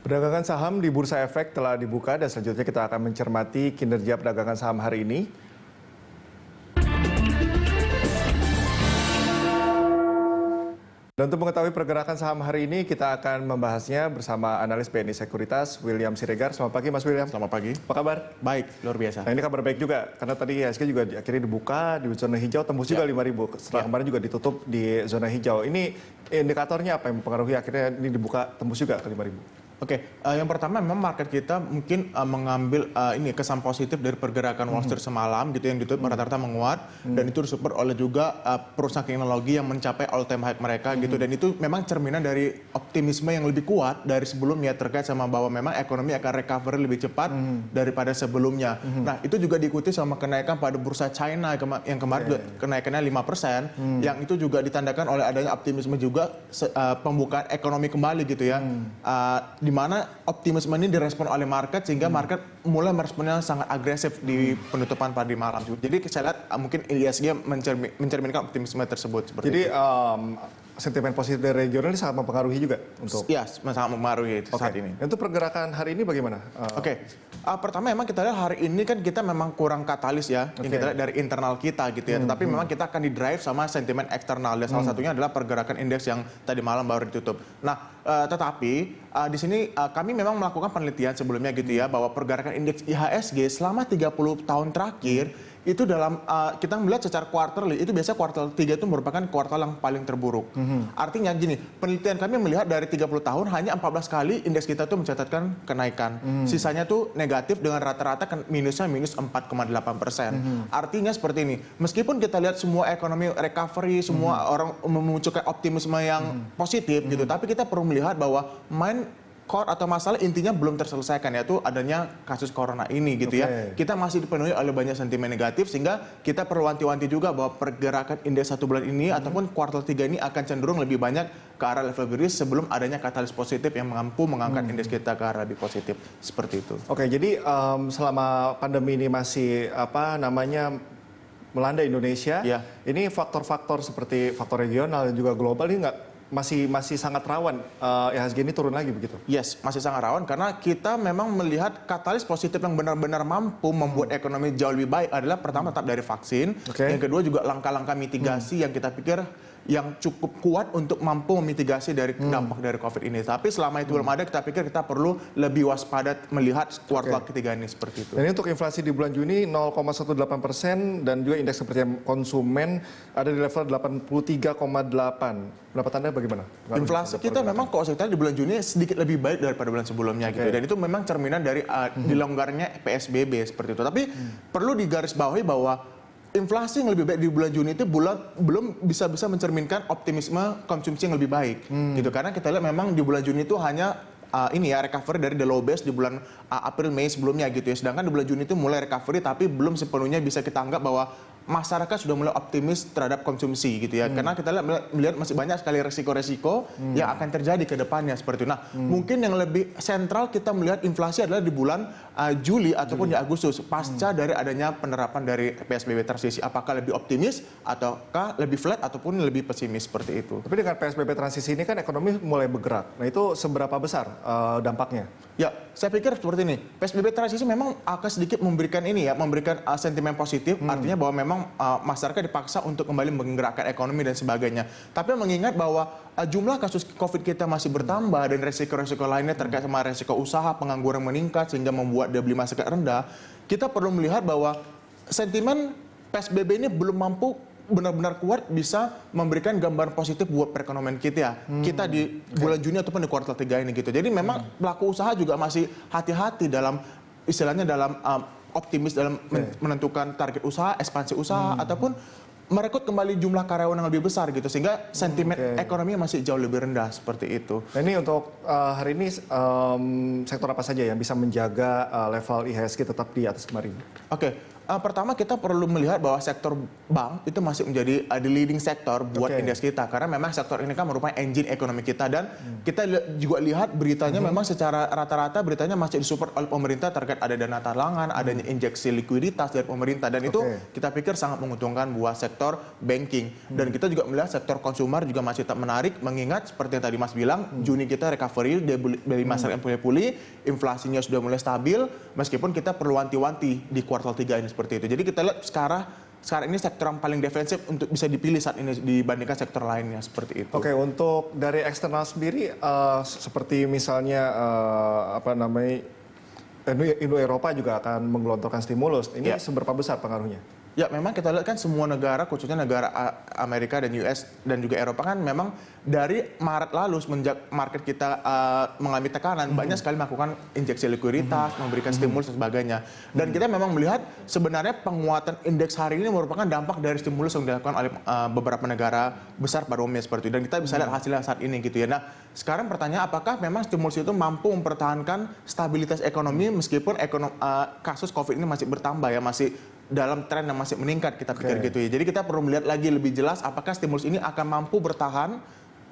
Perdagangan saham di Bursa Efek telah dibuka dan selanjutnya kita akan mencermati kinerja perdagangan saham hari ini. Dan untuk mengetahui pergerakan saham hari ini, kita akan membahasnya bersama analis BNI Sekuritas, William Siregar. Selamat pagi, Mas William. Selamat pagi. Apa kabar? Baik, luar biasa. Nah, ini kabar baik juga, karena tadi IHSG juga akhirnya dibuka di zona hijau, tembus juga 5.000. Setelah kemarin juga ditutup di zona hijau. Ini indikatornya apa yang mempengaruhi akhirnya ini dibuka tembus juga ke 5.000? Oke, yang pertama memang market kita mungkin mengambil ini kesan positif dari pergerakan Wall Street semalam gitu yang ditutup rata-rata menguat dan itu disupport oleh juga perusahaan teknologi yang mencapai all time high mereka gitu, dan itu memang cerminan dari optimisme yang lebih kuat dari sebelumnya terkait sama bahwa memang ekonomi akan recovery lebih cepat daripada sebelumnya. Nah, itu juga diikuti sama kenaikan pada bursa China yang kemarin juga kenaikannya 5%, yang itu juga ditandakan oleh adanya optimisme juga pembukaan ekonomi kembali gitu ya. Di mana optimisme ini direspon oleh market sehingga market mulai meresponnya sangat agresif di penutupan pagi malam. Jadi saya lihat mungkin IHSG mencerminkan optimisme tersebut seperti Jadi itu. sentimen positif dari regional ini sangat mempengaruhi juga untuk. Ya, sangat mempengaruhi saat ini. Untuk pergerakan hari ini bagaimana? Pertama memang kita lihat hari ini kan kita memang kurang katalis ya, yang kita lihat dari internal kita gitu ya. Tetapi memang kita akan di-drive sama sentimen eksternal, dan salah satunya adalah pergerakan indeks yang tadi malam baru ditutup. Nah, tetapi di sini kami memang melakukan penelitian sebelumnya gitu ya, bahwa pergerakan indeks IHSG selama 30 tahun terakhir itu dalam kita melihat secara quarterly, itu biasanya kuartal 3 itu merupakan kuartal yang paling terburuk. Artinya gini, penelitian kami melihat dari 30 tahun hanya 14 kali indeks kita tuh mencatatkan kenaikan. Sisanya tuh negatif dengan rata-rata minusnya minus 4,8%. Artinya seperti ini, meskipun kita lihat semua ekonomi recovery, semua orang memunculkan optimisme yang positif gitu, tapi kita perlu melihat bahwa core atau masalah intinya belum terselesaikan, yaitu adanya kasus corona ini gitu ya. Kita masih dipenuhi oleh banyak sentimen negatif sehingga kita perlu wanti-wanti juga bahwa pergerakan indeks 1 bulan ini ataupun kuartal 3 ini akan cenderung lebih banyak ke arah level bearish sebelum adanya katalis positif yang mampu mengangkat indeks kita ke arah lebih positif seperti itu. Oke, jadi selama pandemi ini masih melanda Indonesia, ini faktor-faktor seperti faktor regional dan juga global ini masih sangat rawan IHSG ini turun lagi begitu? Yes, masih sangat rawan karena kita memang melihat katalis positif yang benar-benar mampu membuat ekonomi jauh lebih baik adalah pertama tetap dari vaksin, yang kedua juga langkah-langkah mitigasi yang kita pikir yang cukup kuat untuk mampu memitigasi dari dampak dari COVID ini. Tapi selama itu belum ada, kita pikir kita perlu lebih waspada melihat kuartal ketiga ini seperti itu. Dan ini untuk inflasi di bulan Juni 0,18% dan juga indeks kepercayaan konsumen ada di level 83,8. Pendapat Anda bagaimana? Inflasi kita memang kalau kita di bulan Juni sedikit lebih baik daripada bulan sebelumnya gitu. Dan itu memang cerminan dari dilonggarnya PSBB seperti itu. Tapi perlu digarisbawahi bahwa inflasi yang lebih baik di bulan Juni itu belum bisa mencerminkan optimisme konsumsi yang lebih baik gitu, karena kita lihat memang di bulan Juni itu hanya recovery dari the low base di bulan April Mei sebelumnya gitu ya, sedangkan di bulan Juni itu mulai recovery tapi belum sepenuhnya bisa kita anggap bahwa masyarakat sudah mulai optimis terhadap konsumsi gitu ya, karena kita melihat masih banyak sekali resiko-resiko yang akan terjadi ke depannya seperti itu. Nah, mungkin yang lebih sentral kita melihat inflasi adalah di bulan Juli ataupun di Agustus pasca dari adanya penerapan dari PSBB transisi, apakah lebih optimis ataukah lebih flat ataupun lebih pesimis seperti itu. Tapi dengan PSBB transisi ini kan ekonomi mulai bergerak. Nah, itu seberapa besar dampaknya? Ya, saya pikir seperti ini. PSBB transisi memang akan sedikit memberikan sentimen positif, artinya bahwa memang masyarakat dipaksa untuk kembali menggerakkan ekonomi dan sebagainya. Tapi mengingat bahwa jumlah kasus COVID kita masih bertambah dan resiko-resiko lainnya terkait sama resiko usaha, pengangguran meningkat sehingga membuat daya beli masyarakat rendah, kita perlu melihat bahwa sentimen PSBB ini belum mampu benar-benar kuat bisa memberikan gambaran positif buat perekonomian kita ya. Kita di bulan Juni ataupun di kuartal 3 ini gitu. Jadi memang pelaku usaha juga masih hati-hati dalam istilahnya dalam optimis dalam menentukan target usaha, ekspansi usaha ataupun merekrut kembali jumlah karyawan yang lebih besar gitu, sehingga sentimen ekonominya masih jauh lebih rendah seperti itu. Nah, ini untuk hari ini sektor apa saja yang bisa menjaga level IHSG tetap di atas 5.000? Oke. Pertama kita perlu melihat bahwa sektor bank itu masih menjadi the leading sektor buat indeks kita karena memang sektor ini kan merupakan engine ekonomi kita dan kita juga lihat beritanya memang secara rata-rata beritanya masih disupport oleh pemerintah terkait ada dana talangan, adanya injeksi likuiditas dari pemerintah dan itu kita pikir sangat menguntungkan buat sektor banking dan kita juga melihat sektor konsumer juga masih tetap menarik mengingat seperti yang tadi Mas bilang Juni kita recovery dari masyarakat mulai pulih, inflasinya sudah mulai stabil meskipun kita perlu wanti-wanti di kuartal 3 ini seperti itu. Jadi kita lihat sekarang ini sektor yang paling defensif untuk bisa dipilih saat ini dibandingkan sektor lainnya seperti itu. Oke, untuk dari eksternal sendiri seperti misalnya Indo Eropa juga akan menggelontorkan stimulus. Ini seberapa besar pengaruhnya? Ya memang kita lihat kan semua negara khususnya negara Amerika dan US dan juga Eropa kan memang dari Maret lalu semenjak market kita mengalami tekanan banyak sekali melakukan injeksi likuiditas, memberikan stimulus dan sebagainya. Dan kita memang melihat sebenarnya penguatan indeks hari ini merupakan dampak dari stimulus yang dilakukan oleh beberapa negara besar pada umumnya seperti itu. Dan kita bisa lihat hasilnya saat ini gitu ya. Nah sekarang pertanyaan apakah memang stimulus itu mampu mempertahankan stabilitas ekonomi meskipun kasus COVID ini masih bertambah ya, masih dalam tren yang masih meningkat kita pikir gitu ya. Jadi kita perlu melihat lagi lebih jelas apakah stimulus ini akan mampu bertahan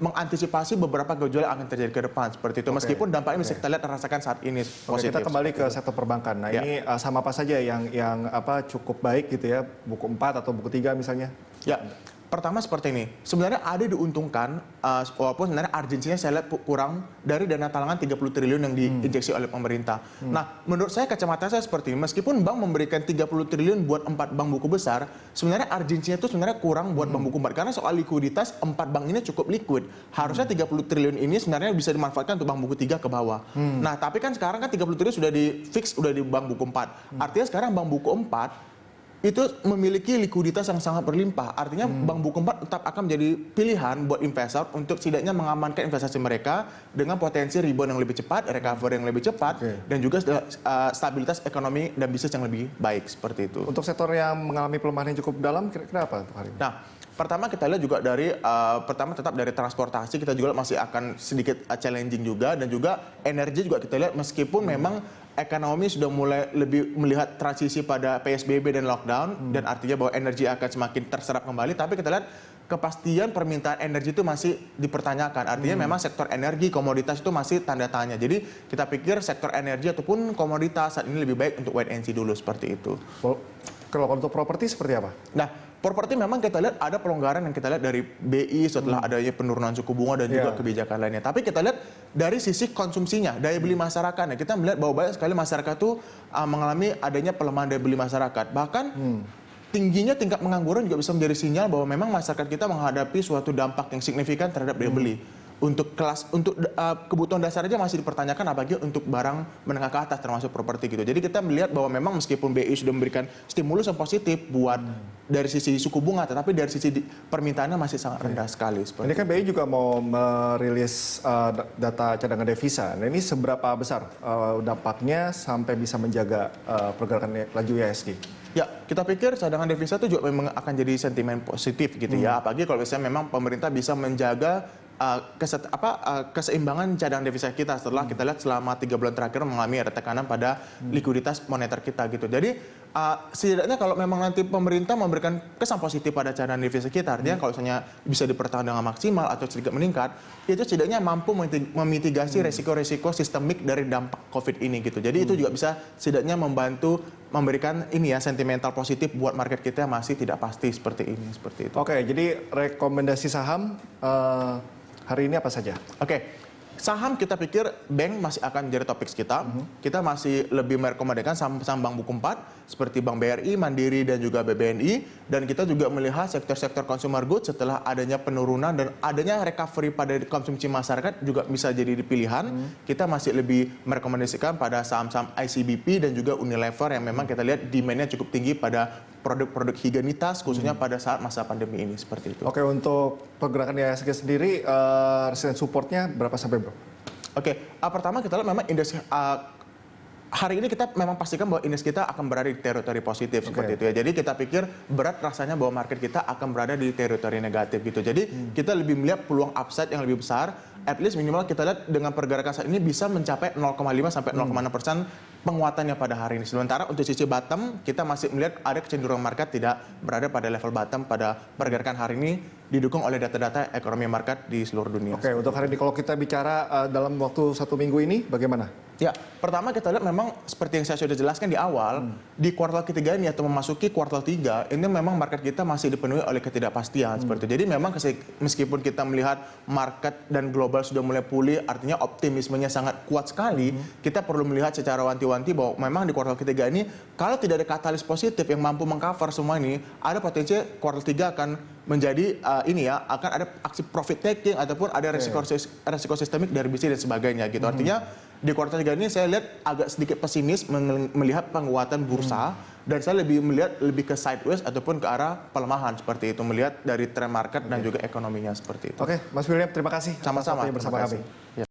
mengantisipasi beberapa gejolak yang akan terjadi ke depan seperti itu. Meskipun dampaknya bisa kita lihat rasakan saat ini positif. Kita kembali ke sektor perbankan. Nah ini sama apa saja yang cukup baik gitu ya, buku 4 atau buku 3 misalnya? Ya. Pertama seperti ini, sebenarnya ada diuntungkan walaupun sebenarnya urgensinya saya lihat kurang dari dana talangan 30 triliun yang diinjeksi oleh pemerintah. Nah, menurut saya kacamata saya seperti ini, meskipun bank memberikan 30 triliun buat 4 bank buku besar, sebenarnya urgensinya itu sebenarnya kurang buat bank buku 4 karena soal likuiditas 4 bank ini cukup liquid. Harusnya 30 triliun ini sebenarnya bisa dimanfaatkan untuk bank buku 3 ke bawah. Nah, tapi kan sekarang kan 30 triliun sudah di fix udah di bank buku 4. Artinya sekarang bank buku 4 itu memiliki likuiditas yang sangat berlimpah. Artinya bank buku 4 tetap akan menjadi pilihan buat investor untuk setidaknya mengamankan investasi mereka dengan potensi rebound yang lebih cepat, recovery yang lebih cepat, dan juga stabilitas ekonomi dan bisnis yang lebih baik seperti itu. Untuk sektor yang mengalami pelemahan yang cukup dalam, kira-kira apa untuk hari ini? Nah, pertama kita lihat juga dari pertama tetap dari transportasi kita juga masih akan sedikit challenging juga dan juga energi juga kita lihat meskipun memang ekonomi sudah mulai lebih melihat transisi pada PSBB dan lockdown dan artinya bahwa energi akan semakin terserap kembali tapi kita lihat kepastian permintaan energi itu masih dipertanyakan. Artinya memang sektor energi, komoditas itu masih tanda tanya. Jadi kita pikir sektor energi ataupun komoditas saat ini lebih baik untuk wait and see dulu seperti itu. Kalau untuk properti seperti apa? Nah, properti memang kita lihat ada pelonggaran yang kita lihat dari BI setelah adanya penurunan suku bunga dan juga kebijakan lainnya. Tapi kita lihat dari sisi konsumsinya, daya beli masyarakat. Kita melihat bahwa banyak sekali masyarakat itu mengalami adanya pelemahan daya beli masyarakat. Bahkan tingginya tingkat pengangguran juga bisa menjadi sinyal bahwa memang masyarakat kita menghadapi suatu dampak yang signifikan terhadap daya beli. Untuk kebutuhan dasar aja masih dipertanyakan apalagi untuk barang menengah ke atas termasuk properti gitu. Jadi kita melihat bahwa memang meskipun BI sudah memberikan stimulus yang positif buat dari sisi suku bunga tetapi dari sisi permintaannya masih sangat rendah sekali. Ini kan BI juga mau merilis data cadangan devisa. Nah ini seberapa besar dampaknya sampai bisa menjaga pergerakan laju IHSG? Ya, kita pikir cadangan devisa itu juga memang akan jadi sentimen positif gitu ya. Apalagi kalau misalnya memang pemerintah bisa menjaga keseimbangan cadangan devisa kita setelah kita lihat selama 3 bulan terakhir mengalami ada tekanan pada likuiditas moneter kita gitu. Jadi setidaknya kalau memang nanti pemerintah memberikan kesan positif pada cadangan devisa kita, artinya kalau misalnya bisa dipertahankan dengan maksimal atau sedikit meningkat, itu setidaknya mampu memitigasi resiko-resiko sistemik dari dampak COVID ini gitu. Jadi itu juga bisa setidaknya membantu memberikan ini ya sentimental positif buat market kita yang masih tidak pasti seperti ini seperti itu. Oke, jadi rekomendasi saham hari ini apa saja? Oke. Saham kita pikir bank masih akan menjadi topik kita. Kita masih lebih merekomendasikan saham bank buku 4 seperti Bank BRI, Mandiri dan juga BBNI dan kita juga melihat sektor-sektor consumer goods setelah adanya penurunan dan adanya recovery pada konsumsi masyarakat juga bisa jadi pilihan. Kita masih lebih merekomendasikan pada saham-saham ICBP dan juga Unilever yang memang kita lihat demand-nya cukup tinggi pada produk-produk higienitas khususnya pada saat masa pandemi ini seperti itu. Oke, untuk pergerakan IHSG sendiri resistance supportnya berapa sampai berapa? Oke, pertama kita lihat memang indeks hari ini kita memang pastikan bahwa indeks kita akan berada di teritori positif seperti itu ya. Jadi kita pikir berat rasanya bahwa market kita akan berada di teritori negatif gitu. Jadi kita lebih melihat peluang upside yang lebih besar. At least minimal kita lihat dengan pergerakan saat ini bisa mencapai 0,5 sampai 0,6% penguatannya pada hari ini. Sementara untuk sisi bottom, kita masih melihat ada kecenderungan market tidak berada pada level bottom pada pergerakan hari ini, didukung oleh data-data ekonomi market di seluruh dunia. Oke, untuk hari ini kalau kita bicara dalam waktu 1 minggu ini, bagaimana? Ya, pertama kita lihat memang seperti yang saya sudah jelaskan di awal, di kuartal ketiga ini atau memasuki kuartal 3, ini memang market kita masih dipenuhi oleh ketidakpastian seperti itu. Jadi memang meskipun kita melihat market dan global sudah mulai pulih, artinya optimismenya sangat kuat sekali, kita perlu melihat secara wanti-wanti bahwa memang di kuartal ketiga ini, kalau tidak ada katalis positif yang mampu mengcover semua ini, ada potensi kuartal 3 akan menjadi akan ada aksi profit taking ataupun ada resiko sistemik dari bisnis dan sebagainya gitu. Artinya di kuartal 3 ini saya lihat agak sedikit pesimis melihat penguatan bursa dan saya lebih melihat lebih ke sideways ataupun ke arah pelemahan seperti itu, melihat dari tren market dan juga ekonominya seperti itu. Oke, Mas William, terima kasih. Sama-sama bersama terima kami. kasih. Ya.